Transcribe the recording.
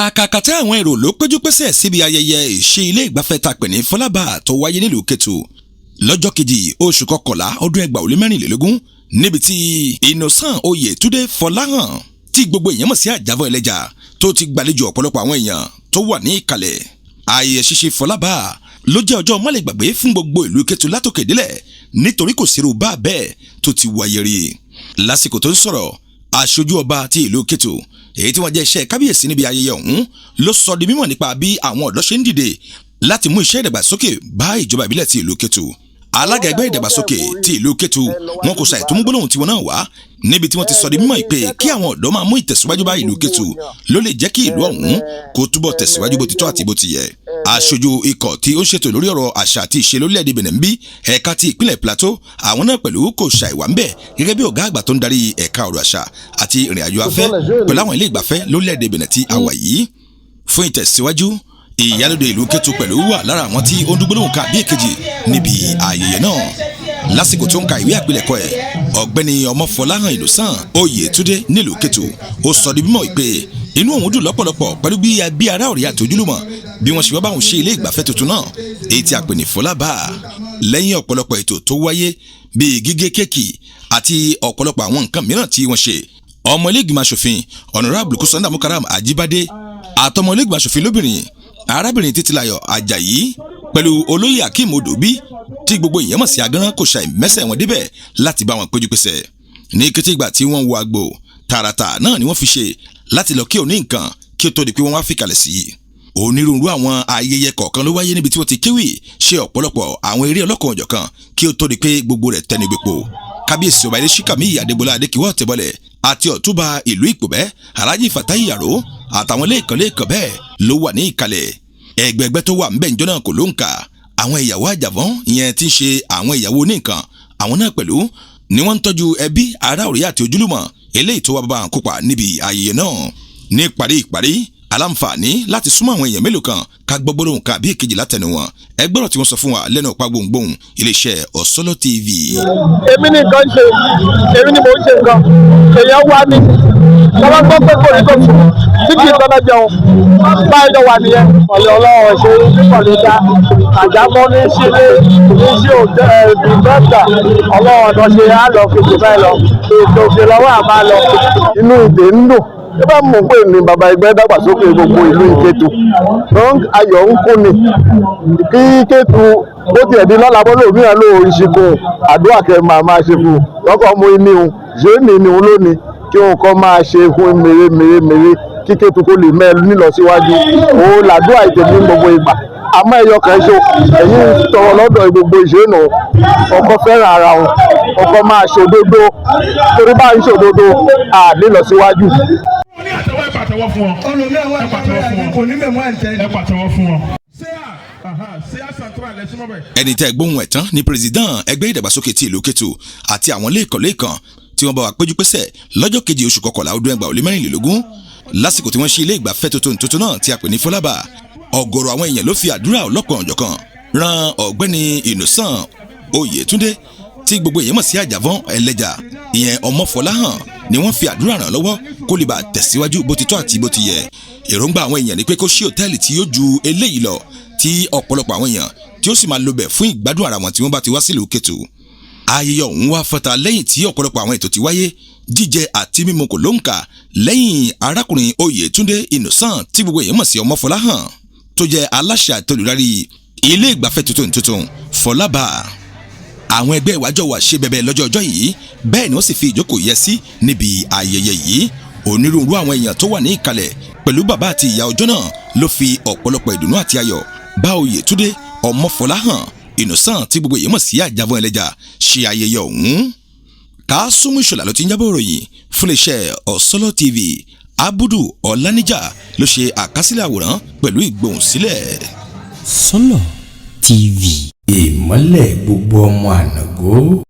Àkàkàtà àwọn èrò ló péjú pésẹ̀ síbi ayẹyẹ ìṣe ilé ìgbafẹ́ tá pè ní Fọlábà tó wáyé nílùú Kétu lọ́jọ́ kejì oṣù kọkànlá ọdún 2024 níbi tí Innocent Oyètúndé Fọláhàn tí gbogbo èèyàn mọ̀ sí Àjàfọ́ Ẹlẹ́jà tó ti gbàlejò ọ̀pọ̀lọpọ̀ àwọn èèyàn tó wà ní ìkàlẹ̀. Ayẹyẹ ṣíṣe Fọlábà ló jẹ́ ọjọ́ málegbàgbé fún gbogbo ìlú Kétu látòkè délẹ̀ nítorí kò sírú bá bẹ́ẹ̀ tó ti wáyé rí. Lásìkò tó ń sọ̀rọ̀ aṣojú ọba ti ìlú Kétu èyí tí wọ́n jẹ́ iṣẹ́ kábíyèsí níbi ayẹyẹ ọ̀hún ló sọ di mímọ̀ nípa bí àwọn ọ̀dọ́ ṣe ń dìde láti mú iṣẹ́ ìdàgbàsókè bá ìjọba ìbílẹ̀ ti ìlú Kétu. Alága ẹgbẹ́ ìdàgbàsókè ti ìlú Kétu wọn kò ṣàì tó mú gbólóhùn tiwọn náà wá níbi tí wọ́n ti sọ di mímọ̀ pé kí àwọn ọ̀dọ́ máa mú ìtẹ̀síwájú bá ìlú Kétu ló lè jẹ́ kí ìlú ọ̀hún kó túbọ̀ tẹ̀síwájú bó ti tọ́ àti bó ti yẹ. Aṣojú ikọ̀ tí ó ń ṣètò lórí ọ̀rọ̀ àṣà àti ìṣe lórílẹ̀‐èdè Benin bí ẹ̀ka ti ìpínlẹ̀ Plateau àwọn náà pẹ̀lú kò ṣàìwà ń bẹ̀ gẹ́gẹ́ bí ọ̀gá àgbà tó ń darí ẹ̀ka ọ̀rọ̀ àṣà àti ìrìn àjò afẹ́ pẹ̀lú àwọn ilé ìgbafẹ́ lórílẹ̀‐èdè Benin tí a wà yìí. Fún ìtẹ̀síwájú ìyálóde ìlú Kétu pẹ̀lú wà lára àwọn tí ó ń dúgbòlóhùn ká bí èkejì níbi ayẹyẹ náà. Lásìkò tó ń ka ìwé àpilẹ̀kọ ẹ̀ ọ̀gbẹ́ni Ọmọfọláhàn Innocent Oyètúndé nílùú Kétu ó sọ di mímọ̀ pé inú òun dùn lọ́pọ̀lọpọ̀ pẹ̀lú bí ará ọ̀rẹ́ àtòjúlùmọ̀ bí wọ́n ṣe wá báwọn ṣe ilé ìgbafẹ́ tuntun náà èyí tí a pè ní Fọlábà. Lẹ́yìn ọ̀pọ̀lọpọ̀ ètò tó wáyé bíi gígé kéèkì àti ọ̀pọ̀lọpọ̀ àwọn nǹkan mìíràn tí wọ́n ṣe ọmọ ilé ìgbìmọ̀ aṣòfin Honorable Kusanda Mukaram Ajibade àtọmọ ilé ìgbìmọ̀ aṣòfin lóbìnrin arábìnrin Títílayọ̀ Àjàyí pẹ̀lú olóyè Akeem Odobi tí gbogbo èèyàn mọ̀ sí Agánrán kò ṣàì mẹ́sẹ̀ wọn débẹ̀ láti bá wọn péjú pésẹ̀. Ní kété ìgbà tí wọ́n wo agbo tààràtà náà ni wọ́n fi ṣe láti lọ kí òní nǹkan kí ó tó di pé wọ́n wá fìkàlẹ̀ sí i. Onírúurú àwọn ayẹyẹ kọ̀ọ̀kan ló wáyé níbi tí wọ́n ti kéwì ṣe ọ̀pọ̀lọpọ̀ àwọn eré ọlọ́kan òjọ̀kan kí ó tó di pé gbogbo rẹ̀ tẹnu gbèpò. Kábíyèsí ọba ilé Ṣíkàmí Adébọ́lá Adékìwọ́ Ọ̀tẹ́bọlẹ̀ àti ọ̀túnba ìlú Ìpòbẹ́ Alhaji Fatai Yaro àtàwọn lẹ́ẹ̀kan bẹ́ẹ̀ ló wà ní ìkàlẹ̀. Ẹgbẹgbẹ́ tó wà ńbẹ̀ ńjọ́ náà kò ló ń kà. Àwọn ìyàwó Àjàfọ́n ìyẹn tí ń ṣe àwọn ìyàwó oníǹkan àwọn náà pẹ̀lú ni wọ́n ń tọ́jú ẹbí ará ọ̀rẹ́ àti ojúlùmọ̀ eléyìí tó wá bá wọn kópa níbi ayẹyẹ náà. Ní ìparí aláǹfààní láti súnmọ́ àwọn èèyàn mélòó kan ká gbọ́ gbólóhùn kan bí èkejì látẹnu wọn. Ẹ gbọ́dọ̀ tí wọ́n sọ fún wa lẹ́nu ọ̀pá gbohùngbohùn iléeṣẹ́ Osolo TV. Èmi ni nǹkan ṣe èmi ni mò ń ṣe nǹkan èèyàn wá ní lọ́wọ́ gbọ́ pé kò ní kò fún tí kì í tọ́lá jẹun báyìí lọ wà nìyẹn. ọ̀lẹ́ ọlọ́run ṣe nípọ̀lẹ́ dá àjámọ́ ní sílé ní sí òbí dọ́kítà ọlọ́run ọ̀dọ́ ṣe á lọ fi jù báyìí lọ ètò òfin lọ́wọ́ àmà lọ. Inú ìdè ń dùn ẹ bá mọ̀ pé ní bàbá ẹgbẹ́ dàgbàsókè gbogbo ìlú Kétu ayọ̀ ń kún ni kí Kétu ó tiẹ̀ di lọ́la bọ́ lómìnira ló ìṣìkò àdúrà kẹ́ máa ṣe fún un lọ́kọ̀ mú inú un ṣé ní ni òun lónìí kí òun kọ́ máa ṣe fún mèremère kí Kétu kó lè mẹ́rin nílọ síwájú òun làdúrà ìtẹ̀mí gbogbo ìgbà àmọ́ ẹ̀yọ kan ṣo ẹ̀yìn tọrọ lọ́dọ̀ gbogbo ìṣẹ́nu ọkọ fẹ́ràn ara wọn ọkọ máa ṣòdodo torí bá ń ṣòdodo nílọ síwájú. ẹ pàtẹ́wọ́ fún wọn. olùmẹ̀wọ̀ kò ní mẹ̀mọ́ ẹ̀tẹ́. ẹ pàtẹ́wọ́ fún wọn. Ẹni tẹ́ gbóhùn ẹ̀ tán ni president ẹgbẹ́ ìdàgbàsókè ti ìlú Kétu àti àwọn lẹ́ẹ̀kan tí wọ́n bá wa péjú pésẹ̀ lọ́jọ́ kejì oṣù kọkànlá ọdún 2024 lásìkò tí wọ́n ṣí ilé ìgbafẹ́ tuntun náà tí a pè ní Fọlábà. Ọ̀gọ̀rọ̀ àwọn èèyàn ló fi àdúrà ọlọ́kan ọ̀jọ̀kan ran ọ̀gbẹ́ni Innocent Oyètúndé tí gbogbo èèyàn mọ̀ sí Àjàfọ́n Ẹlẹ́jà ìyẹn Ọmọfọláhàn ni wọ́n fi àdúrà ràn lọ́wọ́ kó lè bá tẹ̀síwájú bó ti tọ́ àti bó ti yẹ. Èròǹgbà àwọn èèyàn ni pé kó ṣí hòtẹ́ẹ̀lì tí yóò ju eléyìí lọ tí ọ̀pọ̀lọpọ̀ àwọn èèyàn tí ó sì máa lo bẹ̀ fún ìgbádùn ara wọn tí wọ́n bá ti wá sílùú Kétu. Ayẹyẹ ọ̀hún wá fọ́ta lẹ́yìn tí ọ̀pọ̀lọpọ̀ àwọn ètò ti wáyé jíjẹ àti mímu kò ló ń kà lẹ́yìn arákùnrin Oyètúndé Innocent tí gbogbo èèyàn mọ̀ sí Ọmọfọláhàn tó jẹ́ aláṣẹ àtolùdarí ilé ìgbafẹ́ tuntun Fọlábà. Àwọn ẹgbẹ́ ìwájọ́ wa ṣe bẹ̀bẹ̀ lọ́jọ́ yìí bẹ́ẹ̀ ni wọ́n sì fi ìjókòó yẹ sí níbi ayẹyẹ yìí. Onírúurú àwọn èèyàn tó wà ní ìkàlẹ̀ pẹ̀lú bàbá àti ìyá ọjọ́ náà ló fi ọ̀pọ̀lọpọ̀ ìdùnnú àti ayọ̀ bá Oyètúndé Ọmọfọláhàn Innocent tí gbogbo èèyàn mọ̀ sí Àjàfọ́ Ẹlẹ́jà ṣe ayẹyẹ ọ̀hún. Kásùmù Ìṣọ̀lá ló ti ń jábọ̀ ìròyìn fún iléeṣẹ́ Osolo TV. Abudu Ọláníjà ló ṣe àkásílẹ̀ àwòrán pẹ̀lú ìgbohùnsílẹ̀. Osolo TV ìmọ́lẹ̀ gbogbo ọmọ ànàgó.